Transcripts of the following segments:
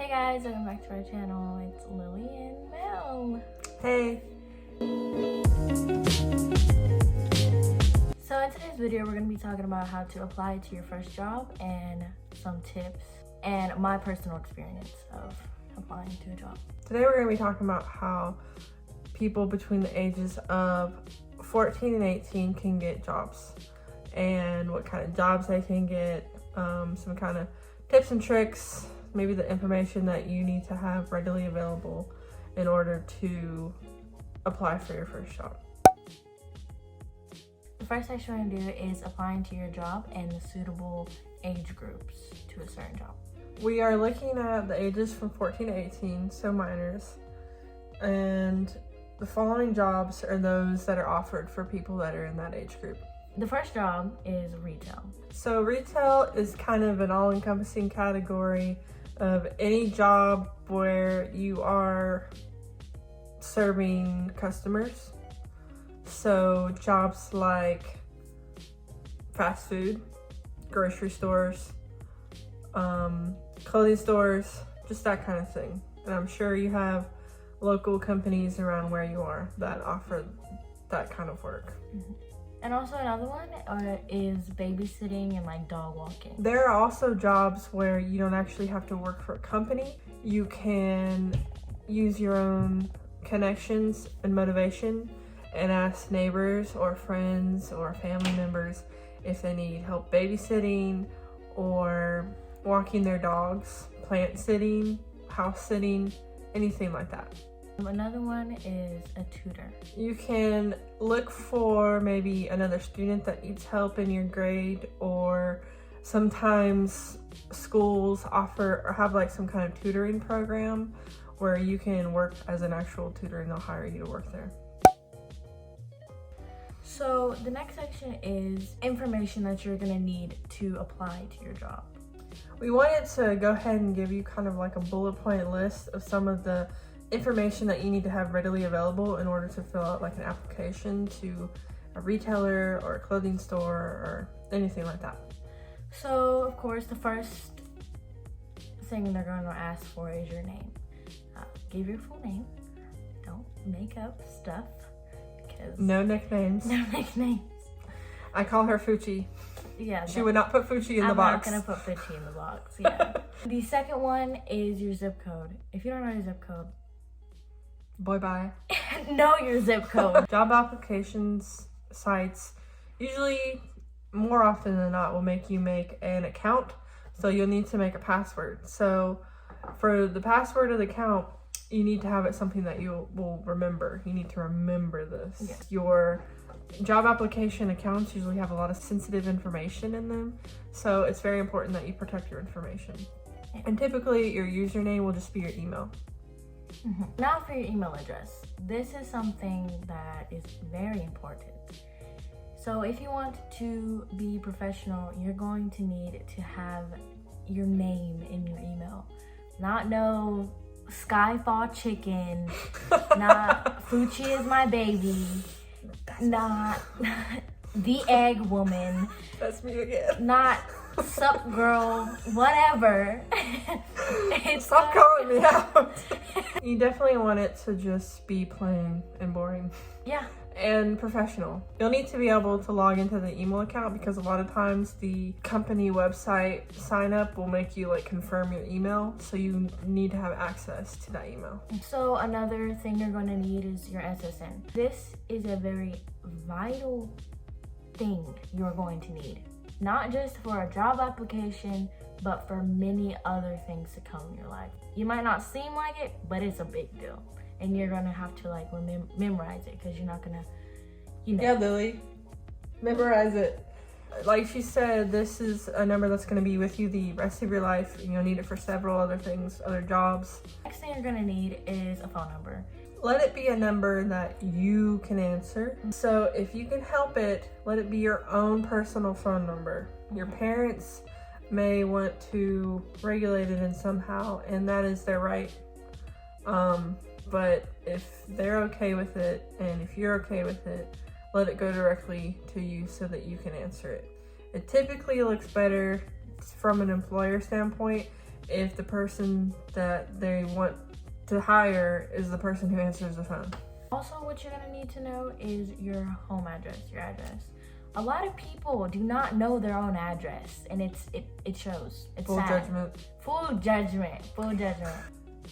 Hey guys, welcome back to our channel. It's Lily and Mel. Hey. So in today's video, we're going to be talking about how to apply to your first job and some tips and my personal experience of applying to a job. Today we're going to be talking about how people between the ages of 14 and 18 can get jobs and what kind of jobs they can get, some kind of tips and tricks, maybe the information that you need to have readily available in order to apply for your first job. The first section we're going to do is applying to your job and the suitable age groups to a certain job. We are looking at the ages from 14 to 18, so minors, and the following jobs are those that are offered for people that are in that age group. The first job is retail. So retail is kind of an all-encompassing category of any job where you are serving customers. So jobs like fast food, grocery stores, clothing stores, just that kind of thing. And I'm sure you have local companies around where you are that offer that kind of work. Mm-hmm. And also another one is babysitting and like dog walking. There are also jobs where you don't actually have to work for a company. You can use your own connections and motivation and ask neighbors or friends or family members if they need help babysitting or walking their dogs, plant sitting, house sitting, anything like that. Another one is a tutor. You can look for maybe another student that needs help in your grade, or sometimes schools offer or have like some kind of tutoring program where you can work as an actual tutor and they'll hire you to work there. So the next section is information that you're gonna need to apply to your job. We wanted to go ahead and give you kind of like a bullet point list of some of the information that you need to have readily available in order to fill out like an application to a retailer or a clothing store or anything like that. So of course the first thing they're going to ask for is your name. Give your full name. Don't make up stuff because No nicknames. no nicknames. I call her Fuchi. Yeah, She would not put Fuchi in the box. I'm not gonna put Fuchi in the box. Yeah. The second one is your zip code. If you don't know your zip code, Boy bye. know your zip code. Job applications sites usually more often than not will make you make an account, so you'll need to make a password. So for the password of the account, you need to have it something that you will remember. You need to remember this. Yes. Your job application accounts usually have a lot of sensitive information in them, so it's very important that you protect your information. And typically your username will just be your email. Mm-hmm. Now for your email address. This is something that is very important. So if you want to be professional, you're going to need to have your name in your email. Not no Skyfall chicken, not Fuchi is my baby, not the egg woman. That's me again. Not sup girl, whatever. Stop calling me out. You definitely want it to just be plain and boring. Yeah. And professional. You'll need to be able to log into the email account because a lot of times the company website sign up will make you like confirm your email, so you need to have access to that email. So another thing you're going to need is your SSN. This is a very vital thing you're going to need. Not just for a job application, but for many other things to come in your life. You might not seem like it, but it's a big deal. And you're gonna have to like memorize it because you're not gonna, Yeah, Lily, memorize it. Like she said, this is a number that's gonna be with you the rest of your life. You'll need it for several other things, other jobs. Next thing you're gonna need is a phone number. Let it be a number that you can answer. So if you can help it, let it be your own personal phone number. Your parents may want to regulate it in somehow, and that is their right. But if they're okay with it, and if you're okay with it, let it go directly to you so that you can answer it. It typically looks better from an employer standpoint if the person that they want to hire is the person who answers the phone. Also, what you're gonna need to know is your home address, your address. A lot of people do not know their own address, and it shows. It's Full sad. judgment. Full judgment. Full judgment.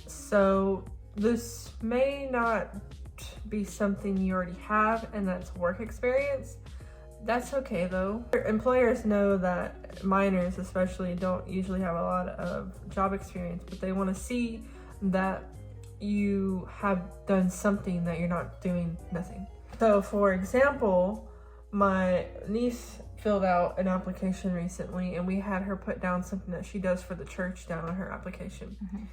So this may not be something you already have, and that's work experience. That's okay though. Employers know that minors especially don't usually have a lot of job experience, but they want to see that you have done something, that you're not doing nothing. So for example, my niece filled out an application recently, and we had her put down something that she does for the church down on her application. Mm-hmm.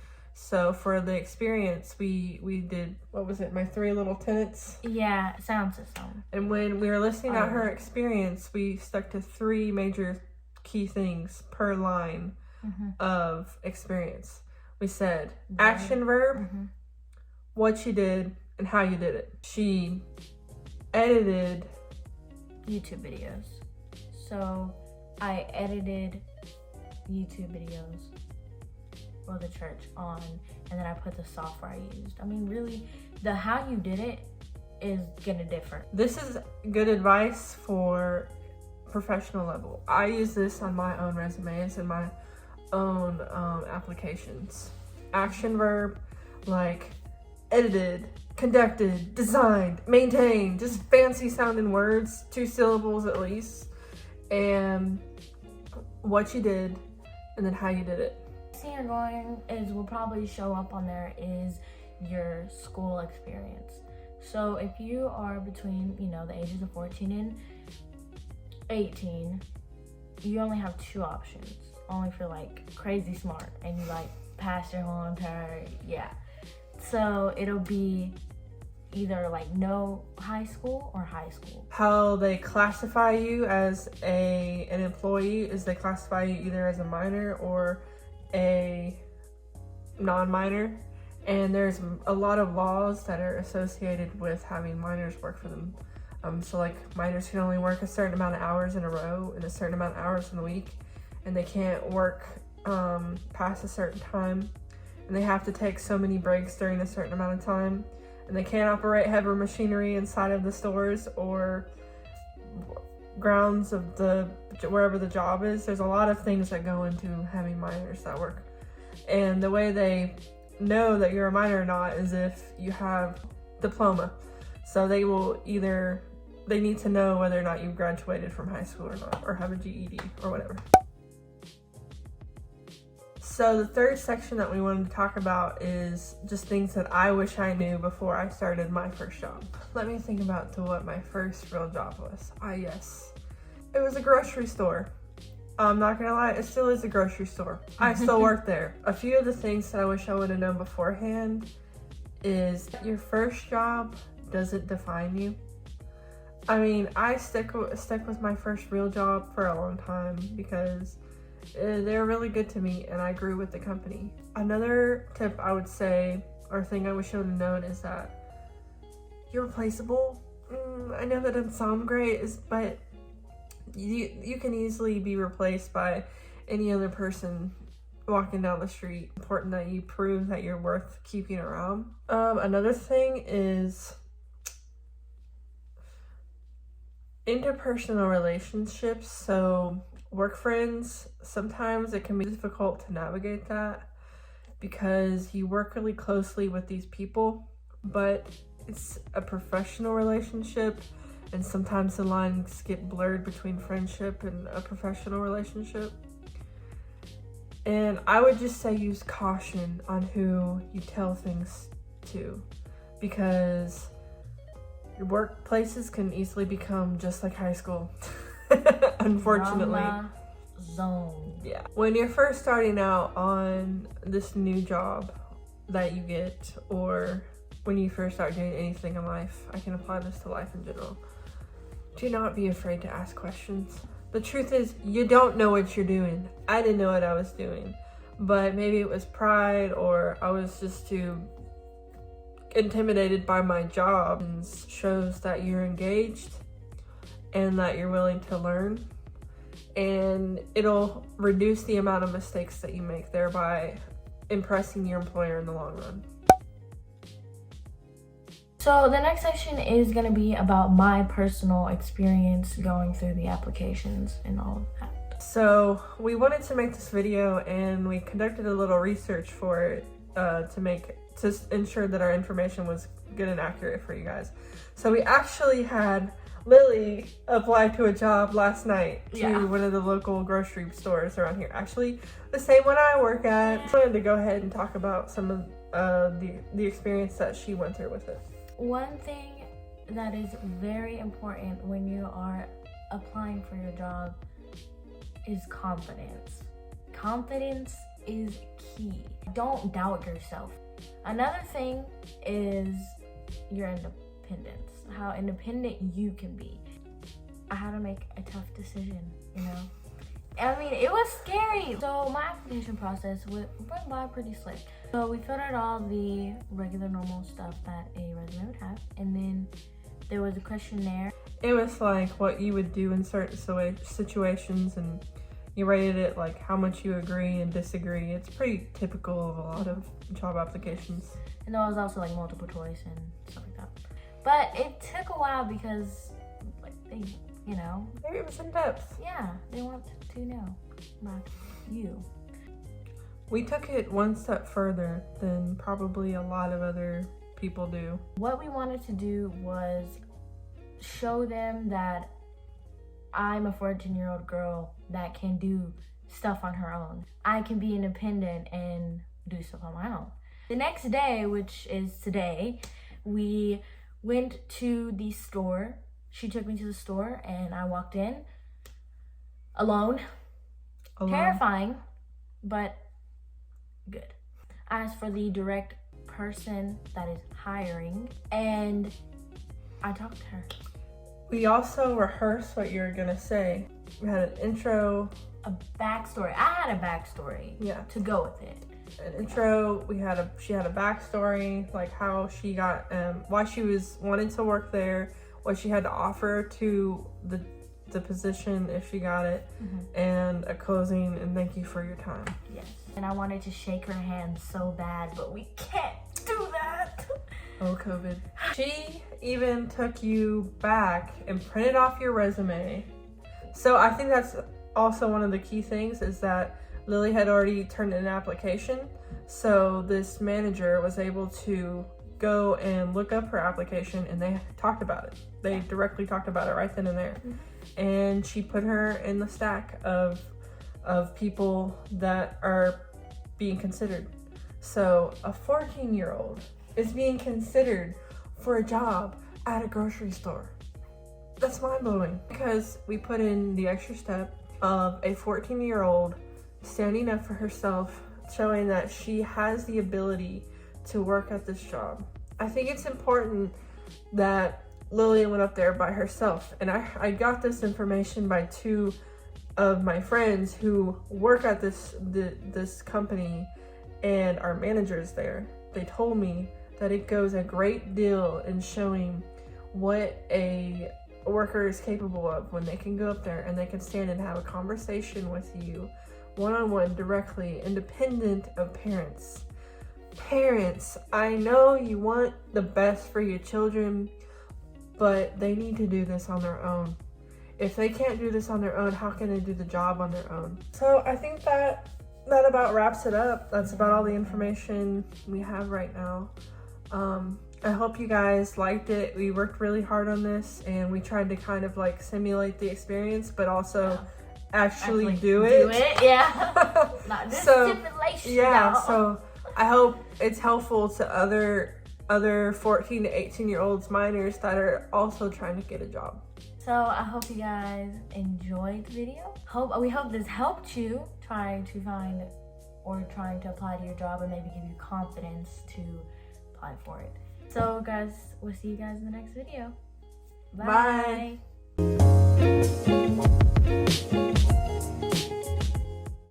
So for the experience, we did, what was it, my 3 little tenets? Yeah, sound system. And when we were listing out her experience, we stuck to 3 major key things per line of experience. We said action verb, what you did, and how you did it. She edited YouTube videos. So I edited YouTube videos for the church on, and then I put the software I used. I mean, really, the how you did it is gonna differ. This is good advice for professional level. I use this on my own resumes and my own applications. Action verb, like edited, conducted, designed, maintained, just fancy sounding words, 2 syllables at least, and what you did, and then how you did it. Thing you're going is will probably show up on there is your school experience. So if you are between, the ages of 14 and 18, you only have 2 options. Only for like crazy smart and you like pass your whole entire, So it'll be either like no high school or high school. How they classify you as an employee is they classify you either as a minor or a non-minor, and there's a lot of laws that are associated with having minors work for them. So like minors can only work a certain amount of hours in a row and a certain amount of hours in the week, and they can't work past a certain time, and they have to take so many breaks during a certain amount of time, and they can't operate heavy machinery inside of the stores or grounds of wherever the job is. There's a lot of things that go into having minors that work, and the way they know that you're a minor or not is if you have diploma. So they need to know whether or not you graduated from high school or not, or have a GED or whatever. So the third section that we wanted to talk about is just things that I wish I knew before I started my first job. Let me think about what my first real job was. Yes. It was a grocery store. I'm not gonna lie, it still is a grocery store. I still work there. A few of the things that I wish I would have known beforehand is your first job doesn't define you. I mean, I stuck with my first real job for a long time because they were really good to me and I grew with the company. Another tip I would say, or thing I wish I would have known, is that you're replaceable. I know that doesn't sound great, but you can easily be replaced by any other person walking down the street. Important that you prove that you're worth keeping around. Another thing is interpersonal relationships. So work friends, sometimes it can be difficult to navigate that because you work really closely with these people, but it's a professional relationship, and sometimes the lines get blurred between friendship and a professional relationship. And I would just say use caution on who you tell things to, because your workplaces can easily become just like high school. Unfortunately. Drama zone. Yeah. When you're first starting out on this new job that you get, or when you first start doing anything in life, I can apply this to life in general. Do not be afraid to ask questions. The truth is, you don't know what you're doing. I didn't know what I was doing, but maybe it was pride, or I was just too intimidated by my job. It shows that you're engaged and that you're willing to learn. and it'll reduce the amount of mistakes that you make, thereby impressing your employer in the long run. So the next section is going to be about my personal experience going through the applications and all of that. So we wanted to make this video, and we conducted a little research for it to ensure that our information was good and accurate for you guys. So we actually had Lily apply to a job last night to one of the local grocery stores around here. Actually, the same one I work at. I wanted to go ahead and talk about some of the experience that she went through with it. One thing that is very important when you are applying for your job is confidence. Confidence is key. Don't doubt yourself. Another thing is your independence, how independent you can be. I had to make a tough decision, you know? I mean, it was scary. So my application process went by pretty slick. So we filled out all the regular normal stuff that a resume would have. And then there was a questionnaire. It was like what you would do in certain situations, and you rated it like how much you agree and disagree. It's pretty typical of a lot of job applications. And there was also like multiple choice and stuff like that. But it took a while because like they, you know. Maybe it was in depth. Yeah, they want to know about you. We took it one step further than probably a lot of other people do. What we wanted to do was show them that I'm a 14-year-old girl that can do stuff on her own. I can be independent and do stuff on my own. The next day, which is today, we went to the store. She took me to the store and I walked in alone. Terrifying, but good. I asked for the direct person that is hiring and I talked to her. We also rehearsed what you were gonna say. We had an intro. A backstory. I had a backstory. Yeah. To go with it. An intro. She had a backstory, like how she got, why she was wanting to work there, what she had to offer to the position if she got it, and a closing and thank you for your time. Yes. And I wanted to shake her hand so bad, but we can't do that. Oh, COVID. She even took you back and printed off your resume. So I think that's also one of the key things, is that Lily had already turned in an application. So this manager was able to go and look up her application, and they talked about it. They directly talked about it right then and there. And she put her in the stack of people that are being considered. So a 14-year-old is being considered for a job at a grocery store. That's mind-blowing, because we put in the extra step of a 14-year-old standing up for herself, showing that she has the ability to work at this job. I think it's important that Lillian went up there by herself, and I got this information by two of my friends who work at this company and are managers there. They told me that it goes a great deal in showing what a worker is capable of when they can go up there and they can stand and have a conversation with you one-on-one, directly, independent of parents. Parents, I know you want the best for your children, but they need to do this on their own. If they can't do this on their own, how can they do the job on their own? So I think that about wraps it up. That's about all the information we have right now. I hope you guys liked it. We worked really hard on this, and we tried to kind of like simulate the experience, but also actually do it. Yeah. Not this simulation. Yeah, no. so I hope it's helpful to other 14 to 18-year-olds minors that are also trying to get a job. So I hope you guys enjoyed the video. We hope this helped you trying to find or trying to apply to your job, and maybe give you confidence to apply for it. So guys, we'll see you guys in the next video. Bye. Bye.